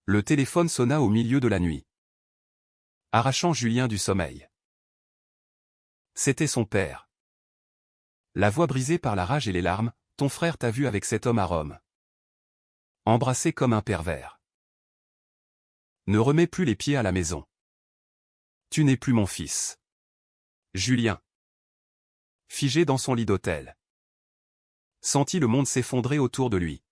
Le téléphone sonna au milieu de la nuit, arrachant Julien du sommeil. C'était son père. La voix brisée par la rage et les larmes, « Ton frère t'a vu avec cet homme à Rome. Embrassé comme un pervers. Ne remets plus les pieds à la maison. Tu n'es plus mon fils. » Julien, figé dans son lit d'hôtel, sentit le monde s'effondrer autour de lui.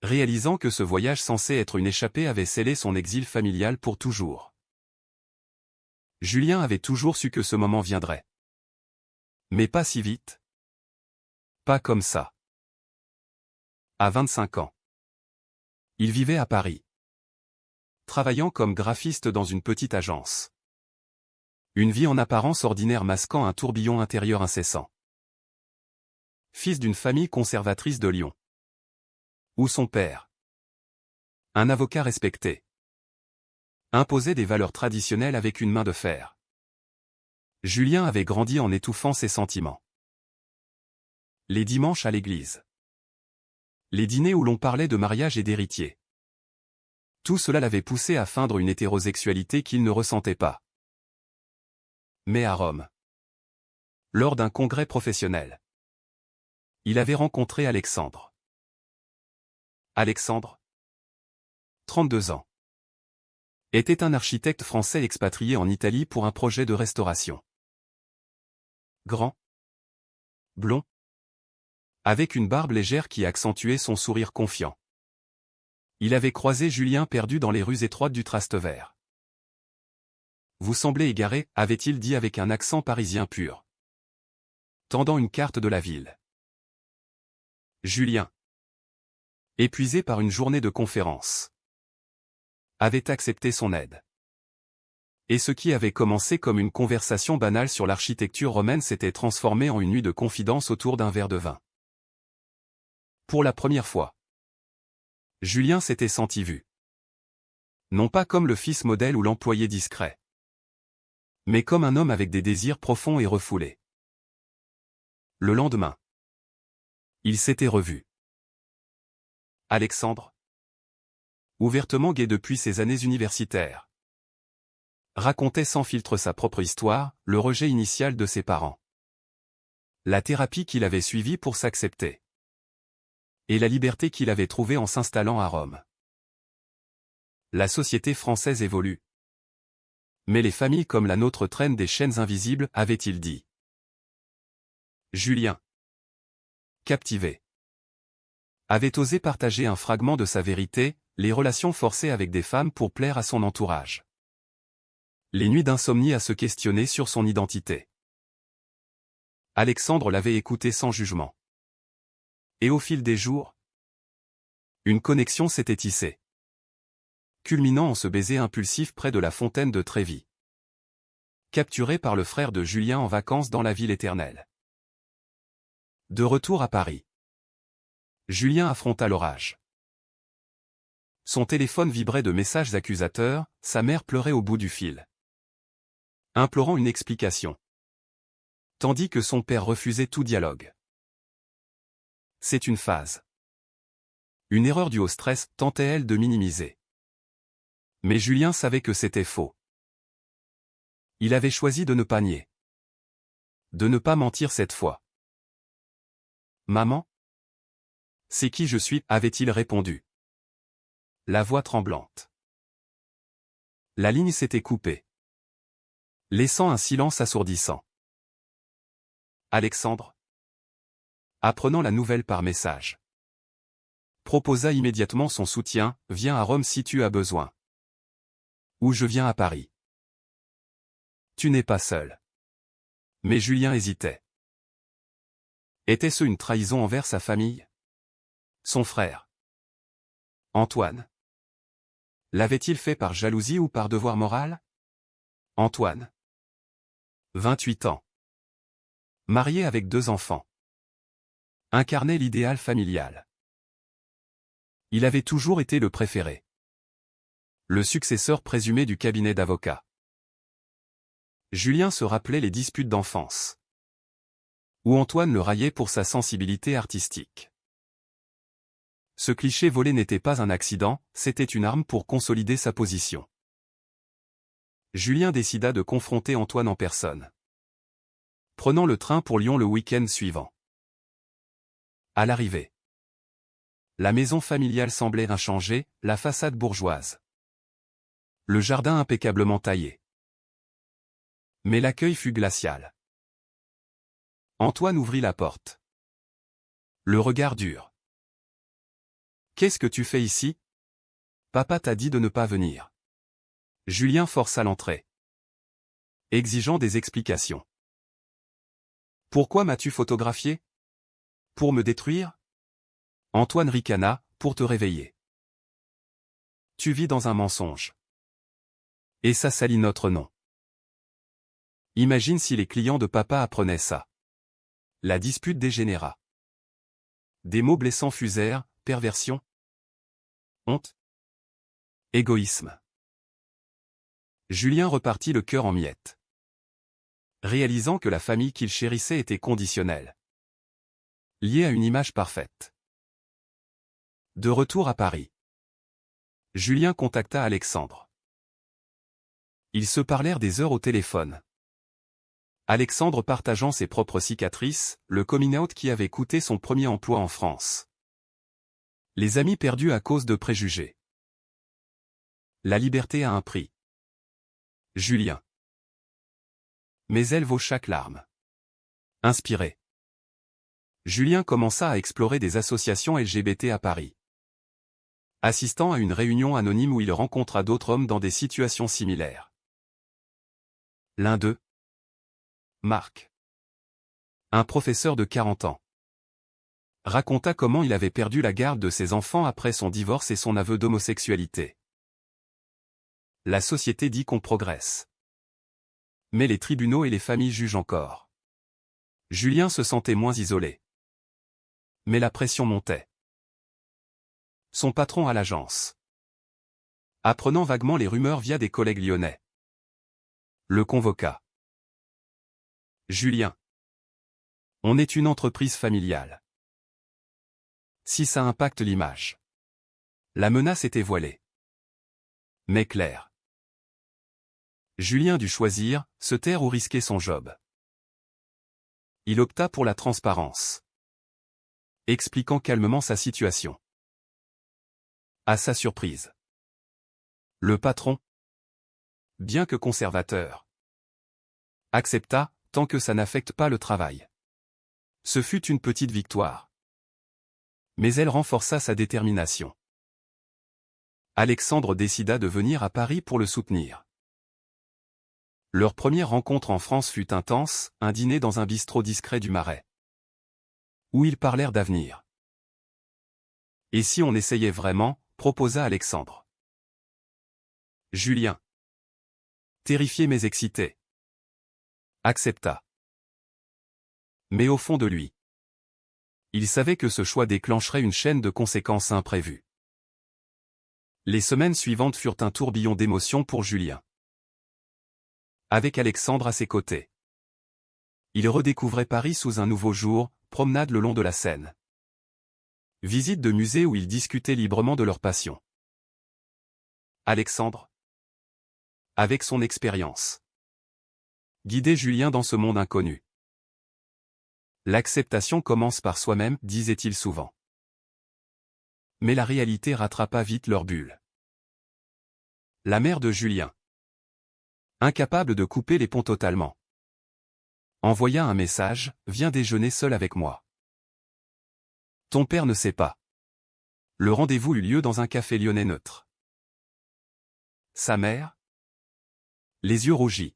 Réalisant que ce voyage censé être une échappée avait scellé son exil familial pour toujours. Julien avait toujours su que ce moment viendrait. Mais pas si vite. Pas comme ça. À 25 ans. Il vivait à Paris, travaillant comme graphiste dans une petite agence. Une vie en apparence ordinaire masquant un tourbillon intérieur incessant. Fils d'une famille conservatrice de Lyon. Où son père, un avocat respecté, imposait des valeurs traditionnelles avec une main de fer. Julien avait grandi en étouffant ses sentiments. Les dimanches à l'église. Les dîners où l'on parlait de mariage et d'héritier. Tout cela l'avait poussé à feindre une hétérosexualité qu'il ne ressentait pas. Mais à Rome, lors d'un congrès professionnel, il avait rencontré Alexandre. Alexandre, 32 ans, était un architecte français expatrié en Italie pour un projet de restauration. Grand, blond, avec une barbe légère qui accentuait son sourire confiant. Il avait croisé Julien perdu dans les rues étroites du Trastevere. « Vous semblez égaré », avait-il dit avec un accent parisien pur, tendant une carte de la ville. Julien, épuisé par une journée de conférence, avait accepté son aide. Et ce qui avait commencé comme une conversation banale sur l'architecture romaine s'était transformé en une nuit de confidence autour d'un verre de vin. Pour la première fois, Julien s'était senti vu. Non pas comme le fils modèle ou l'employé discret, mais comme un homme avec des désirs profonds et refoulés. Le lendemain, il s'était revu. Alexandre, ouvertement gai depuis ses années universitaires, racontait sans filtre sa propre histoire, le rejet initial de ses parents, la thérapie qu'il avait suivie pour s'accepter, et la liberté qu'il avait trouvée en s'installant à Rome. La société française évolue. Mais les familles comme la nôtre traînent des chaînes invisibles, avait-il dit. Julien, captivé, avait osé partager un fragment de sa vérité, les relations forcées avec des femmes pour plaire à son entourage. Les nuits d'insomnie à se questionner sur son identité. Alexandre l'avait écouté sans jugement. Et au fil des jours, une connexion s'était tissée, culminant en ce baiser impulsif près de la fontaine de Trévi. Capturé par le frère de Julien en vacances dans la ville éternelle. De retour à Paris, Julien affronta l'orage. Son téléphone vibrait de messages accusateurs, sa mère pleurait au bout du fil, implorant une explication, tandis que son père refusait tout dialogue. C'est une phase. Une erreur due au stress, tentait-elle de minimiser. Mais Julien savait que c'était faux. Il avait choisi de ne pas nier. De ne pas mentir cette fois. Maman ? C'est qui je suis, avait-il répondu, la voix tremblante. La ligne s'était coupée, laissant un silence assourdissant. Alexandre, apprenant la nouvelle par message, proposa immédiatement son soutien, viens à Rome si tu as besoin. Ou je viens à Paris. Tu n'es pas seul. Mais Julien hésitait. Était-ce une trahison envers sa famille ? Son frère Antoine. L'avait-il fait par jalousie ou par devoir moral ? Antoine. 28 ans. Marié avec 2 enfants. Incarnait l'idéal familial. Il avait toujours été le préféré. Le successeur présumé du cabinet d'avocats. Julien se rappelait les disputes d'enfance, où Antoine le raillait pour sa sensibilité artistique. Ce cliché volé n'était pas un accident, c'était une arme pour consolider sa position. Julien décida de confronter Antoine en personne. Prenant le train pour Lyon le week-end suivant. À l'arrivée, la maison familiale semblait inchangée, la façade bourgeoise. Le jardin impeccablement taillé. Mais l'accueil fut glacial. Antoine ouvrit la porte. Le regard dur. « Qu'est-ce que tu fais ici ? Papa t'a dit de ne pas venir. » Julien força l'entrée, exigeant des explications. « Pourquoi m'as-tu photographié ? Pour me détruire ? » Antoine ricana, « Pour te réveiller. Tu vis dans un mensonge. Et ça salit notre nom. Imagine si les clients de papa apprenaient ça. » La dispute dégénéra. Des mots blessants fusèrent, perversion, honte, égoïsme. Julien repartit le cœur en miettes, réalisant que la famille qu'il chérissait était conditionnelle, liée à une image parfaite. De retour à Paris, Julien contacta Alexandre. Ils se parlèrent des heures au téléphone. Alexandre partageant ses propres cicatrices, le coming out qui avait coûté son premier emploi en France. Les amis perdus à cause de préjugés. La liberté a un prix. Julien. Mais elle vaut chaque larme. Inspiré, Julien commença à explorer des associations LGBT à Paris. Assistant à une réunion anonyme où il rencontra d'autres hommes dans des situations similaires. L'un d'eux, Marc, un professeur de 40 ans, raconta comment il avait perdu la garde de ses enfants après son divorce et son aveu d'homosexualité. La société dit qu'on progresse. Mais les tribunaux et les familles jugent encore. Julien se sentait moins isolé. Mais la pression montait. Son patron à l'agence, apprenant vaguement les rumeurs via des collègues lyonnais, le convoqua. Julien. On est une entreprise familiale. Si ça impacte l'image. La menace était voilée, mais claire. Julien dut choisir, se taire ou risquer son job. Il opta pour la transparence, expliquant calmement sa situation. À sa surprise, le patron, bien que conservateur, accepta, tant que ça n'affecte pas le travail. Ce fut une petite victoire. Mais elle renforça sa détermination. Alexandre décida de venir à Paris pour le soutenir. Leur première rencontre en France fut intense, un dîner dans un bistrot discret du Marais, où ils parlèrent d'avenir. Et si on essayait vraiment, proposa Alexandre. Julien, terrifié mais excité, accepta. Mais au fond de lui, il savait que ce choix déclencherait une chaîne de conséquences imprévues. Les semaines suivantes furent un tourbillon d'émotions pour Julien. Avec Alexandre à ses côtés, il redécouvrait Paris sous un nouveau jour, promenade le long de la Seine. Visite de musées où ils discutaient librement de leur passion. Alexandre, avec son expérience, guidait Julien dans ce monde inconnu. L'acceptation commence par soi-même, disait-il souvent. Mais la réalité rattrapa vite leur bulle. La mère de Julien, incapable de couper les ponts totalement, envoya un message, « Viens déjeuner seul avec moi. Ton père ne sait pas. » Le rendez-vous eut lieu dans un café lyonnais neutre. Sa mère, les yeux rougis,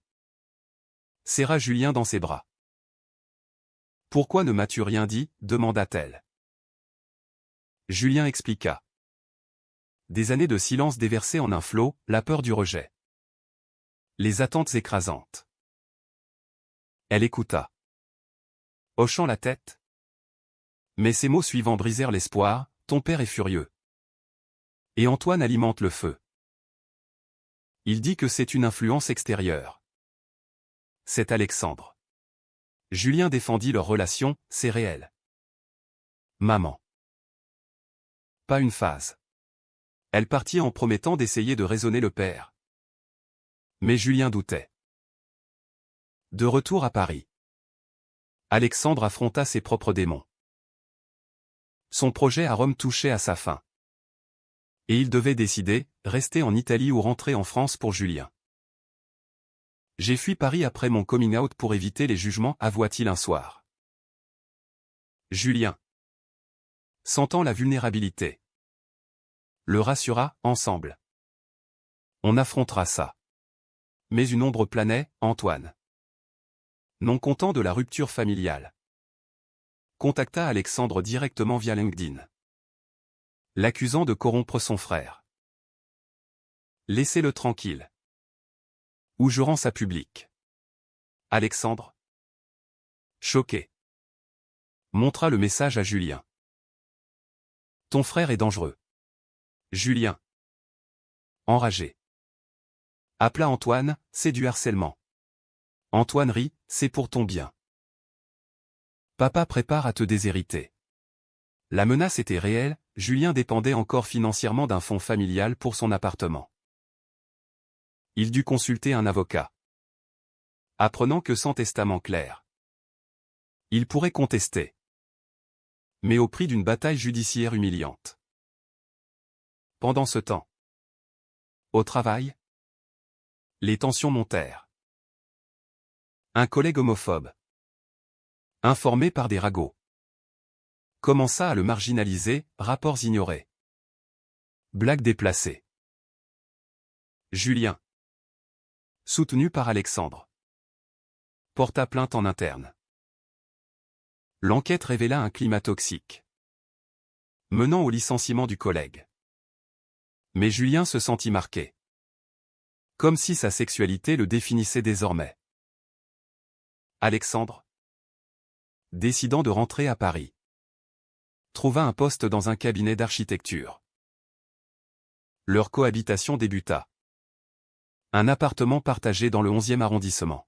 serra Julien dans ses bras. « Pourquoi ne m'as-tu rien dit ?» demanda-t-elle. Julien expliqua. Des années de silence déversées en un flot, la peur du rejet. Les attentes écrasantes. Elle écouta, hochant la tête. Mais ces mots suivants brisèrent l'espoir, « Ton père est furieux. Et Antoine alimente le feu. Il dit que c'est une influence extérieure. » C'est Alexandre. Julien défendit leur relation, c'est réel. Maman. pas une phase. Elle partit en promettant d'essayer de raisonner le père. Mais Julien doutait. De retour à Paris, Alexandre affronta ses propres démons. Son projet à Rome touchait à sa fin. Et il devait décider, rester en Italie ou rentrer en France pour Julien. J'ai fui Paris après mon coming out pour éviter les jugements, avoua-t-il un soir. Julien, sentant la vulnérabilité, le rassura, ensemble. On affrontera ça. Mais une ombre planait, Antoine. Non content de la rupture familiale, contacta Alexandre directement via LinkedIn, l'accusant de corrompre son frère. Laissez-le tranquille. Ou je rends ça public. Alexandre, choqué, montra le message à Julien. Ton frère est dangereux. Julien, enragé, appela Antoine, c'est du harcèlement. Antoine rit, c'est pour ton bien. Papa prépare à te déshériter. La menace était réelle, Julien dépendait encore financièrement d'un fonds familial pour son appartement. Il dut consulter un avocat. Apprenant que sans testament clair, il pourrait contester. Mais au prix d'une bataille judiciaire humiliante. Pendant ce temps, au travail, les tensions montèrent. Un collègue homophobe, informé par des ragots, commença à le marginaliser, rapports ignorés. Blagues déplacées. Julien, soutenu par Alexandre, porta plainte en interne. L'enquête révéla un climat toxique, menant au licenciement du collègue. Mais Julien se sentit marqué. Comme si sa sexualité le définissait désormais. Alexandre, décidant de rentrer à Paris, trouva un poste dans un cabinet d'architecture. Leur cohabitation débuta. Un appartement partagé dans le 11e arrondissement.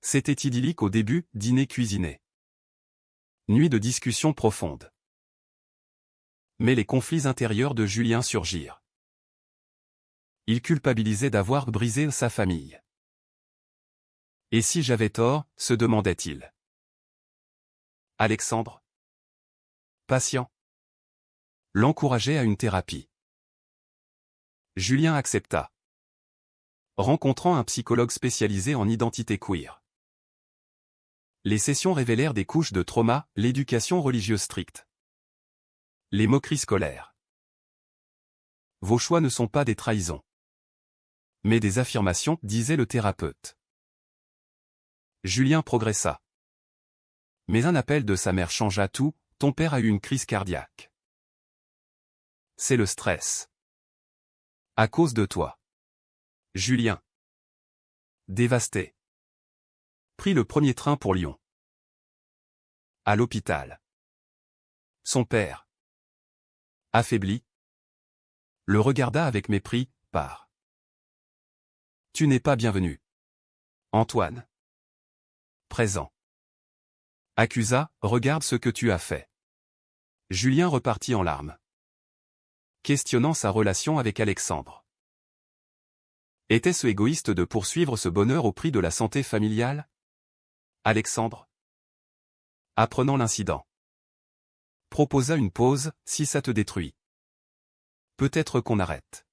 C'était idyllique au début, dîner cuisiné. Nuit de discussions profondes. Mais les conflits intérieurs de Julien surgirent. Il culpabilisait d'avoir brisé sa famille. Et si j'avais tort, se demandait-il. Alexandre, patient, l'encourageait à une thérapie. Julien accepta, rencontrant un psychologue spécialisé en identité queer. Les sessions révélèrent des couches de trauma, l'éducation religieuse stricte, les moqueries scolaires. Vos choix ne sont pas des trahisons, mais des affirmations, disait le thérapeute. Julien progressa. Mais un appel de sa mère changea tout, ton père a eu une crise cardiaque. C'est le stress. À cause de toi. Julien, dévasté, prit le premier train pour Lyon. À l'hôpital. Son père, affaibli, le regarda avec mépris, part. Tu n'es pas bienvenu. Antoine, présent, accusa, regarde ce que tu as fait. Julien repartit en larmes, questionnant sa relation avec Alexandre. Était-ce égoïste de poursuivre ce bonheur au prix de la santé familiale? Alexandre, apprenant l'incident, proposa une pause, si ça te détruit. Peut-être qu'on arrête.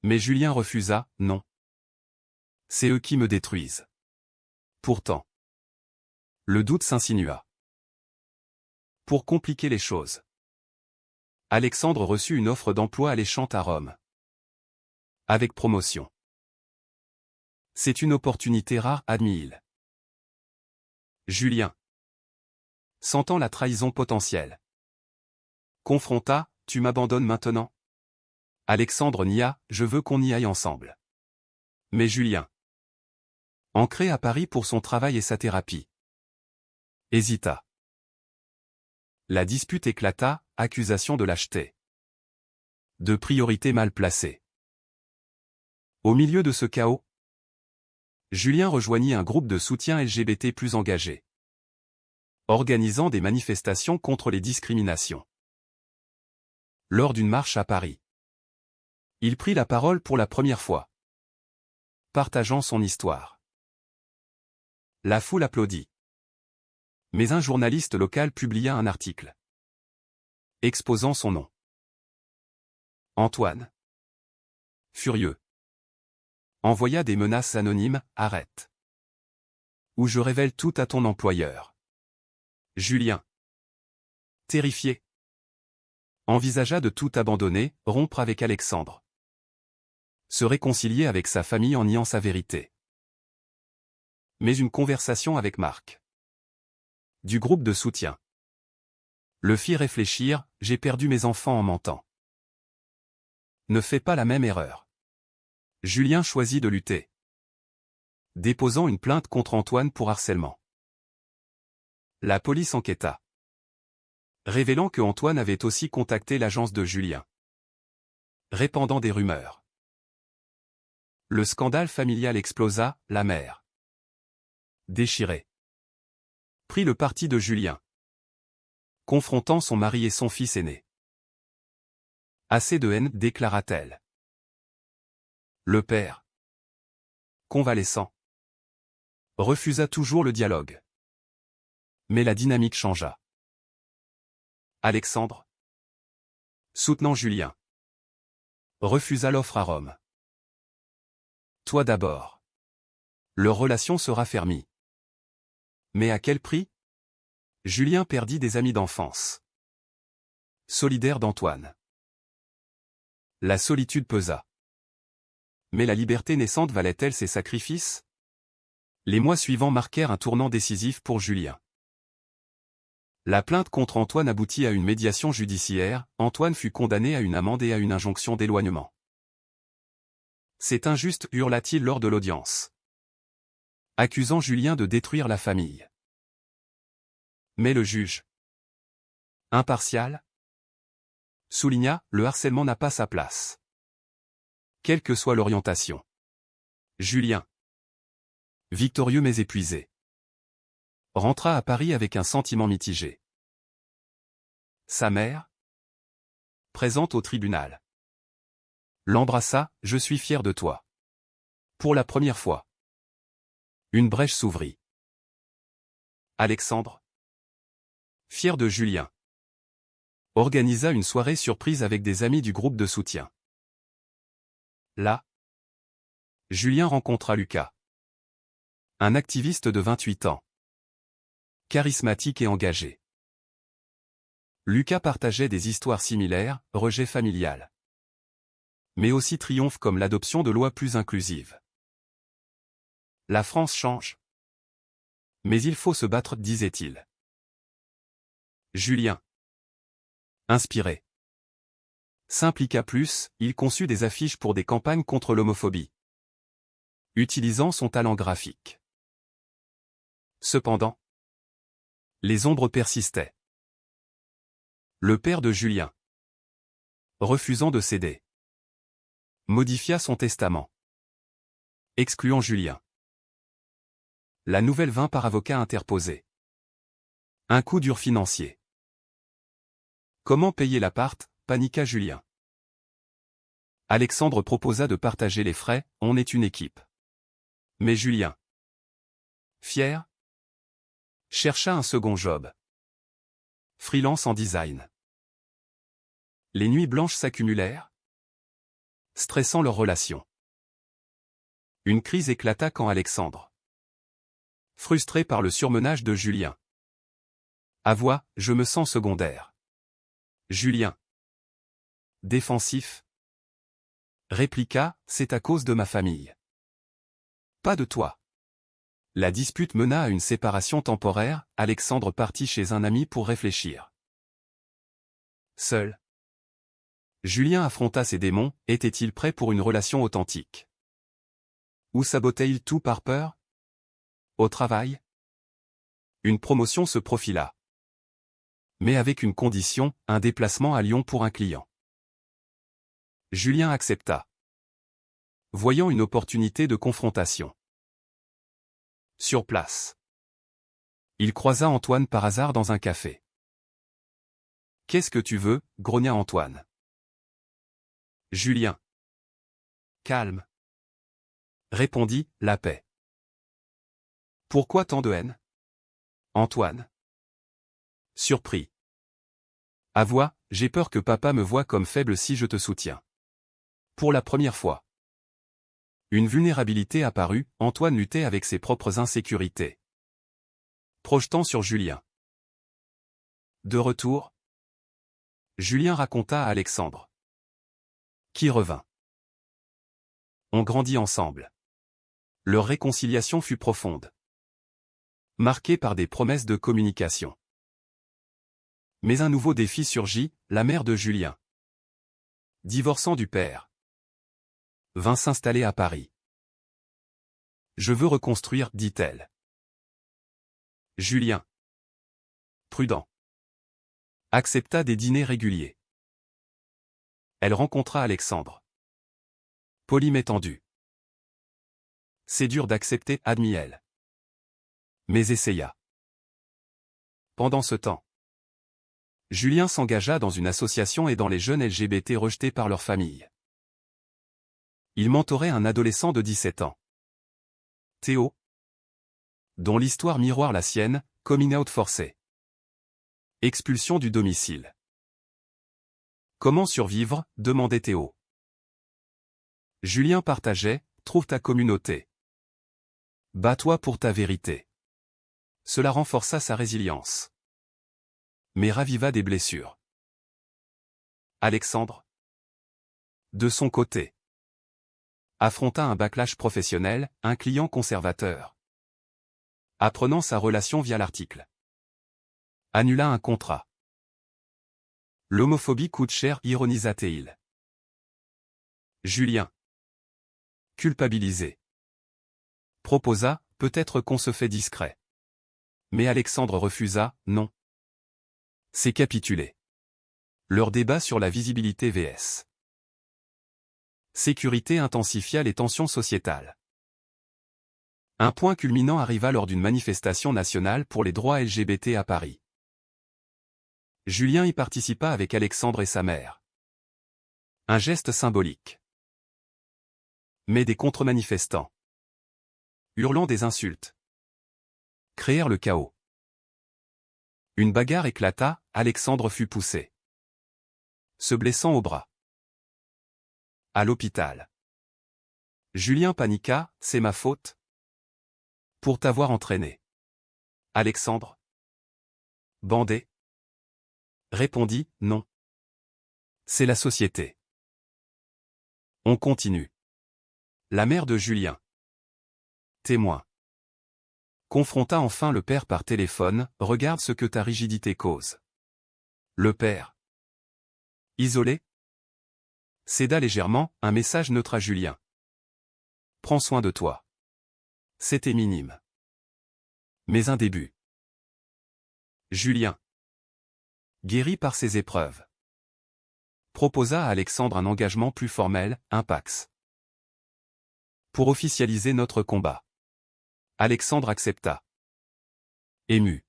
Mais Julien refusa, non. C'est eux qui me détruisent. Pourtant, le doute s'insinua. Pour compliquer les choses, Alexandre reçut une offre d'emploi alléchante à Rome. Avec promotion. C'est une opportunité rare, admit-il. Julien, sentant la trahison potentielle, confronta, tu m'abandonnes maintenant? Alexandre nia, je veux qu'on y aille ensemble. Mais Julien, ancré à Paris pour son travail et sa thérapie, hésita. La dispute éclata, accusation de lâcheté. De priorité mal placée. Au milieu de ce chaos, Julien rejoignit un groupe de soutien LGBT plus engagé, organisant des manifestations contre les discriminations. Lors d'une marche à Paris. Il prit la parole pour la première fois, partageant son histoire. La foule applaudit. Mais un journaliste local publia un article exposant son nom. Antoine, furieux, envoya des menaces anonymes, arrête. Ou je révèle tout à ton employeur. Julien, terrifié, envisagea de tout abandonner, rompre avec Alexandre. Se réconcilier avec sa famille en niant sa vérité. Mais une conversation avec Marc, du groupe de soutien, le fit réfléchir, j'ai perdu mes enfants en mentant. Ne fais pas la même erreur. Julien choisit de lutter, déposant une plainte contre Antoine pour harcèlement. La police enquêta, révélant que Antoine avait aussi contacté l'agence de Julien, répandant des rumeurs. Le scandale familial explosa, la mère, déchirée, prit le parti de Julien, confrontant son mari et son fils aîné. Assez de haine, déclara-t-elle. Le père, convalescent, refusa toujours le dialogue. Mais la dynamique changea. Alexandre, soutenant Julien, refusa l'offre à Rome. Toi d'abord. Leur relation se raffermit. Mais à quel prix? Julien perdit des amis d'enfance, solidaires d'Antoine. La solitude pesa. Mais la liberté naissante valait-elle ses sacrifices? Les mois suivants marquèrent un tournant décisif pour Julien. La plainte contre Antoine aboutit à une médiation judiciaire, Antoine fut condamné à une amende et à une injonction d'éloignement. C'est injuste, hurla-t-il lors de l'audience, accusant Julien de détruire la famille. Mais le juge, impartial, souligna, le harcèlement n'a pas sa place, quelle que soit l'orientation. Julien, victorieux mais épuisé, rentra à Paris avec un sentiment mitigé. Sa mère, présente au tribunal, l'embrassa, je suis fier de toi. Pour la première fois, une brèche s'ouvrit. Alexandre, fier de Julien, organisa une soirée surprise avec des amis du groupe de soutien. Là, Julien rencontra Lucas, un activiste de 28 ans, charismatique et engagé. Lucas partageait des histoires similaires, rejet familial, mais aussi triomphes comme l'adoption de lois plus inclusives. La France change. Mais il faut se battre, disait-il. Julien, inspiré, s'impliqua plus, il conçut des affiches pour des campagnes contre l'homophobie, utilisant son talent graphique. Cependant, les ombres persistaient. Le père de Julien, refusant de céder, modifia son testament, excluant Julien. La nouvelle vint par avocat interposé. Un coup dur financier. Comment payer l'appart, paniqua Julien. Alexandre proposa de partager les frais, on est une équipe. Mais Julien, fier, chercha un second job. Freelance en design. Les nuits blanches s'accumulèrent, stressant leur relation. Une crise éclata quand Alexandre, frustré par le surmenage de Julien, avoua, je me sens secondaire. Julien, défensif, répliqua, c'est à cause de ma famille. Pas de toi. La dispute mena à une séparation temporaire, Alexandre partit chez un ami pour réfléchir. Seul, Julien affronta ses démons, était-il prêt pour une relation authentique? Ou sabotait-il tout par peur? Au travail, une promotion se profila. Mais avec une condition, un déplacement à Lyon pour un client. Julien accepta, voyant une opportunité de confrontation. Sur place, il croisa Antoine par hasard dans un café. « Qu'est-ce que tu veux ?» grogna Antoine. Julien. Calme. Répondit, la paix. Pourquoi tant de haine? Antoine. Surpris. Avoue, j'ai peur que papa me voie comme faible si je te soutiens. Pour la première fois. Une vulnérabilité apparut, Antoine luttait avec ses propres insécurités. Projetant sur Julien. De retour, Julien raconta à Alexandre. Qui revint. On grandit ensemble. Leur réconciliation fut profonde. Marquée par des promesses de communication. Mais un nouveau défi surgit, la mère de Julien. Divorçant du père. Vint s'installer à Paris. Je veux reconstruire, dit-elle. Julien. Prudent. Accepta des dîners réguliers. Elle rencontra Alexandre. Poli mais tendu. C'est dur d'accepter, admit-elle. Mais essaya. Pendant ce temps, Julien s'engagea dans une association aidant les jeunes LGBT rejetés par leur famille. Il mentorait un adolescent de 17 ans. Théo, dont l'histoire miroire la sienne, coming out forcé. Expulsion du domicile. Comment survivre, demandait Théo. Julien partageait, trouve ta communauté. Bats-toi pour ta vérité. Cela renforça sa résilience. Mais raviva des blessures. Alexandre, de son côté, affronta un backlash professionnel, un client conservateur. Apprenant sa relation via l'article. Annula un contrat. L'homophobie coûte cher, ironisa-t-il. Julien. Culpabilisé. Proposa, peut-être qu'on se fait discret. Mais Alexandre refusa, non. C'est capitulé. Leur débat sur la visibilité vs. Sécurité intensifia les tensions sociétales. Un point culminant arriva lors d'une manifestation nationale pour les droits LGBT à Paris. Julien y participa avec Alexandre et sa mère. Un geste symbolique. Mais des contre-manifestants, hurlant des insultes, créèrent le chaos. Une bagarre éclata, Alexandre fut poussé, se blessant au bras. À l'hôpital. Julien paniqua, c'est ma faute? Pour t'avoir entraîné. Alexandre. Bandé. Répondit, non. C'est la société. On continue. La mère de Julien. Témoin. Confronta enfin le père par téléphone, regarde ce que ta rigidité cause. Le père. Isolé. Céda légèrement, un message neutre à Julien. Prends soin de toi. C'était minime. Mais un début. Julien. Guéri par ses épreuves. Proposa à Alexandre un engagement plus formel, un Pacs. Pour officialiser notre combat. Alexandre accepta. Ému.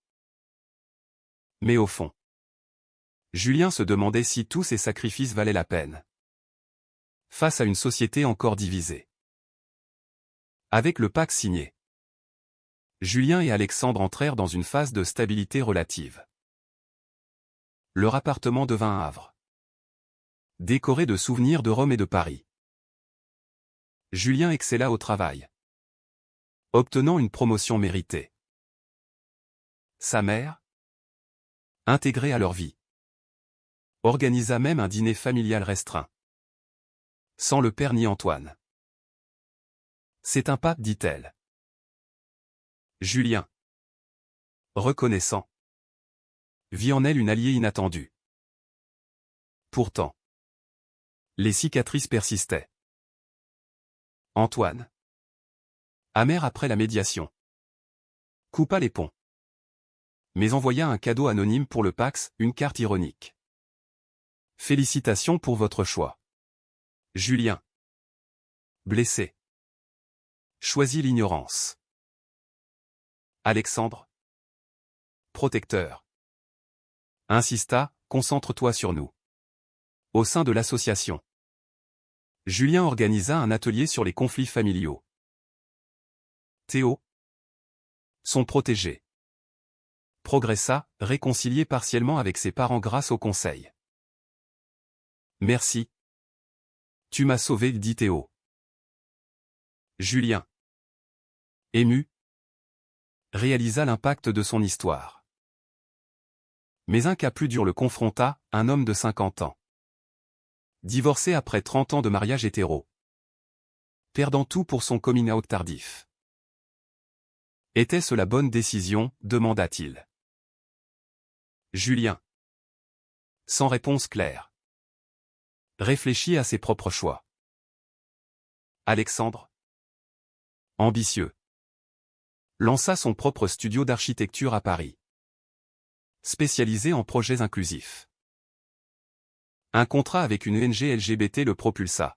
Mais au fond, Julien se demandait si tous ces sacrifices valaient la peine. Face à une société encore divisée. Avec le Pacs signé, Julien et Alexandre entrèrent dans une phase de stabilité relative. Leur appartement devint un havre. Décoré de souvenirs de Rome et de Paris. Julien excella au travail. Obtenant une promotion méritée. Sa mère, intégrée à leur vie, organisa même un dîner familial restreint. Sans le père ni Antoine. C'est un pas, dit-elle. Julien. Reconnaissant. Vit en elle une alliée inattendue. Pourtant, les cicatrices persistaient. Antoine. Amer après la médiation. Coupa les ponts. Mais envoya un cadeau anonyme pour le Pacs, une carte ironique. Félicitations pour votre choix. Julien. Blessé. Choisit l'ignorance. Alexandre. Protecteur. Insista, concentre-toi sur nous. Au sein de l'association. Julien organisa un atelier sur les conflits familiaux. Théo, son protégé, progressa, réconcilié partiellement avec ses parents grâce au conseil. Merci. Tu m'as sauvé, dit Théo. Julien, ému, réalisa l'impact de son histoire. Mais un cas plus dur le confronta, un homme de 50 ans. Divorcé après 30 ans de mariage hétéro. Perdant tout pour son coming out tardif. Était-ce la bonne décision, demanda-t-il. Julien, sans réponse claire, réfléchit à ses propres choix. Alexandre, ambitieux, lança son propre studio d'architecture à Paris. Spécialisé en projets inclusifs. Un contrat avec une ONG LGBT le propulsa.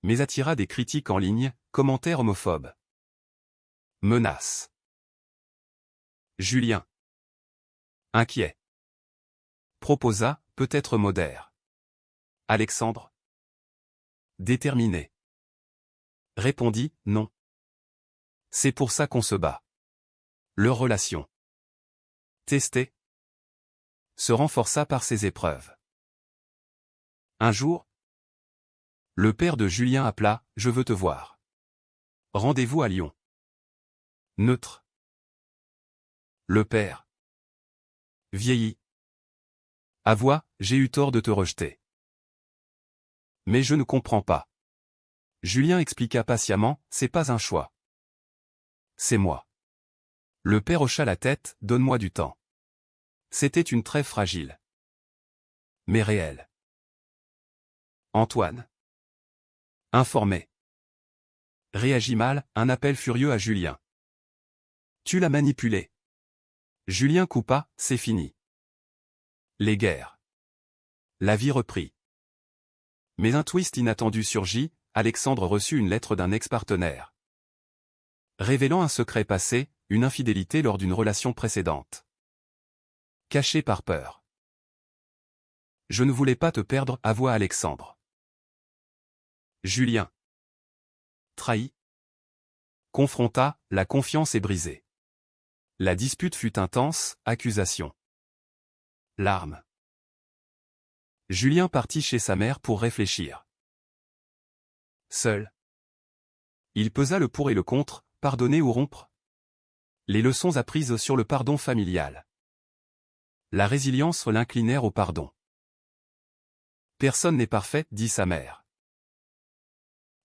Mais attira des critiques en ligne, commentaires homophobes. Menaces. Julien, inquiet, proposa, peut-être modère. Alexandre, déterminé, répondit, non. C'est pour ça qu'on se bat. Leur relation, testée, se renforça par ces épreuves. Un jour, le père de Julien appela, je veux te voir. Rendez-vous à Lyon. Neutre. Le père, vieilli, avoua, j'ai eu tort de te rejeter. Mais je ne comprends pas. Julien expliqua patiemment, c'est pas un choix. C'est moi. Le père hocha la tête, donne-moi du temps. C'était une trêve fragile. Mais réelle. Antoine, informé, réagit mal, un appel furieux à Julien. Tu l'as manipulé. Julien coupa, c'est fini. Les guerres. La vie reprit. Mais un twist inattendu surgit, Alexandre reçut une lettre d'un ex-partenaire. Révélant un secret passé, une infidélité lors d'une relation précédente. Caché par peur. Je ne voulais pas te perdre, avoua Alexandre. Julien, trahi, confronta, la confiance est brisée. La dispute fut intense, accusation. Larmes. Julien partit chez sa mère pour réfléchir. Seul. Il pesa le pour et le contre, pardonner ou rompre. Les leçons apprises sur le pardon familial. La résilience l'inclinèrent au pardon. Personne n'est parfait, dit sa mère.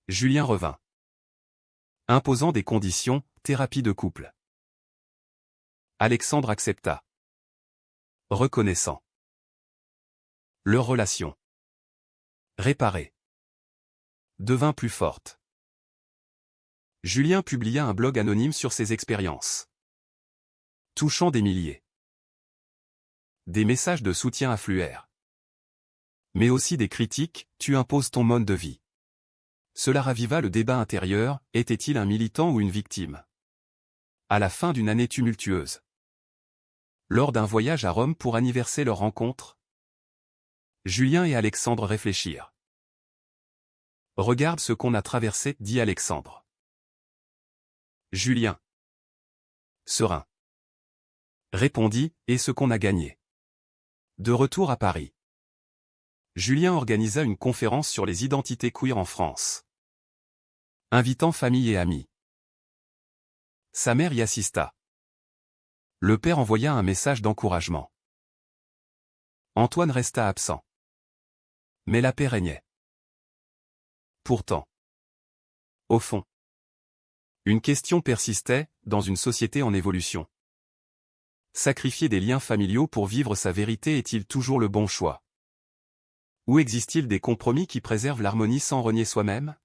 Julien revint. Imposant des conditions, thérapie de couple. Alexandre accepta. Reconnaissant. Leur relation, réparée, devint plus forte. Julien publia un blog anonyme sur ses expériences. Touchant des milliers. Des messages de soutien affluèrent. Mais aussi des critiques, tu imposes ton mode de vie. Cela raviva le débat intérieur, était-il un militant ou une victime? À la fin d'une année tumultueuse. Lors d'un voyage à Rome pour anniverser leur rencontre, Julien et Alexandre réfléchirent. Regarde ce qu'on a traversé, dit Alexandre. Julien, serein, répondit, et ce qu'on a gagné. De retour à Paris. Julien organisa une conférence sur les identités queer en France. Invitant famille et amis. Sa mère y assista. Le père envoya un message d'encouragement. Antoine resta absent. Mais la paix régnait. Pourtant, au fond, une question persistait, dans une société en évolution. Sacrifier des liens familiaux pour vivre sa vérité est-il toujours le bon choix? Ou existe-t-il des compromis qui préservent l'harmonie sans renier soi-même?